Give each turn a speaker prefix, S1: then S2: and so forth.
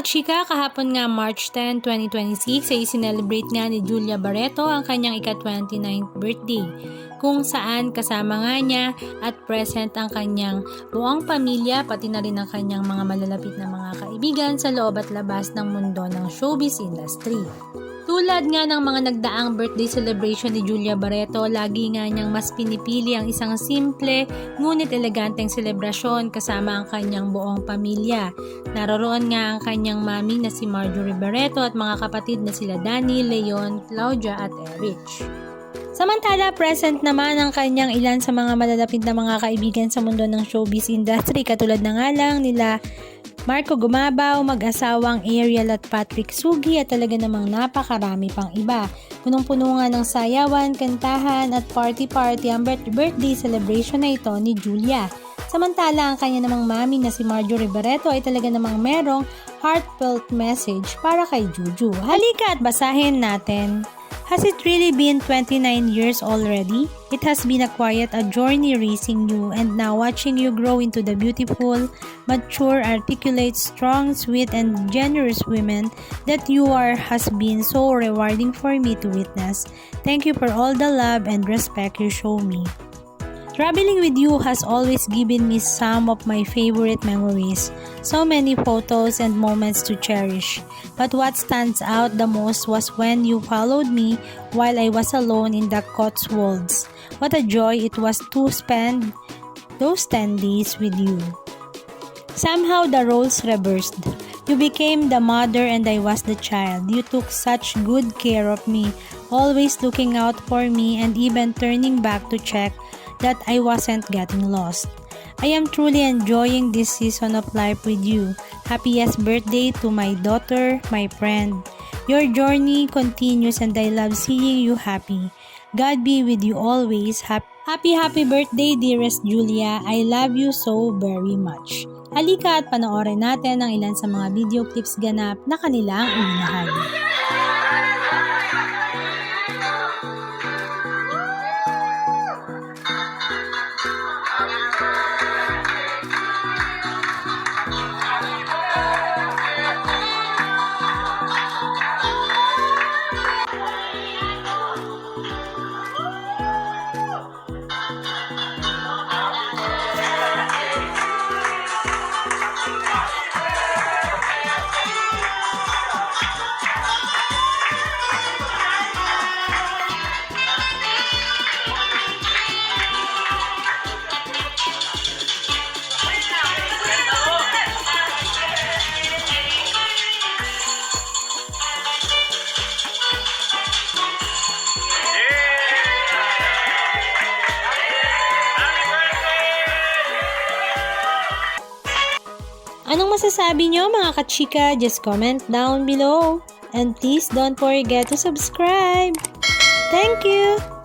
S1: kachika, kahapon nga March 10, 2026 ay sinelebrate nga ni Julia Barreto ang kanyang ika-29th birthday, kung saan kasama nga niya at present ang kanyang buong pamilya pati na rin ang kanyang mga malalapit na mga kaibigan sa loob at labas ng mundo ng showbiz industry. Tulad nga ng mga nagdaang birthday celebration ni Julia Barreto, lagi nga niyang mas pinipili ang isang simple ngunit eleganteng selebrasyon kasama ang kanyang buong pamilya. Naroroon nga ang kanyang mami na si Marjorie Barreto at mga kapatid na sila Danny, Leon, Claudia at Erich. Samantala, present naman ang kanyang ilan sa mga malalapit na mga kaibigan sa mundo ng showbiz industry, katulad na nga lang nila Marco Gumabaw, mag-asawang Ariel at Patrick Sugi at talaga namang napakarami pang iba. Punong-puno nga ng sayawan, kantahan at party-party ang birthday celebration na ito ni Julia. Samantala, ang kanya namang mami na si Marjorie Barreto ay talaga namang merong heartfelt message para kay Juju. Halika at basahin natin. Has it really been 29 years already? It has been a journey raising you and now watching you grow into the beautiful, mature, articulate, strong, sweet, and generous woman that you are has been so rewarding for me to witness. Thank you for all the love and respect you show me. Traveling with you has always given me some of my favorite memories, so many photos and moments to cherish. But what stands out the most was when you followed me while I was alone in the Cotswolds. What a joy it was to spend those 10 days with you. Somehow the roles reversed. You became the mother and I was the child. You took such good care of me, always looking out for me and even turning back to check that I wasn't getting lost. I am truly enjoying this season of life with you. Happiest birthday to my daughter, my friend. Your journey continues and I love seeing you happy. God be with you always. Happy birthday, dearest Julia. I love you so very much. Halika at panoorin natin ang ilan sa mga video clips ganap na kanilang iminahagi. Anong masasabi nyo mga kachika? Just comment down below. And please don't forget to subscribe. Thank you!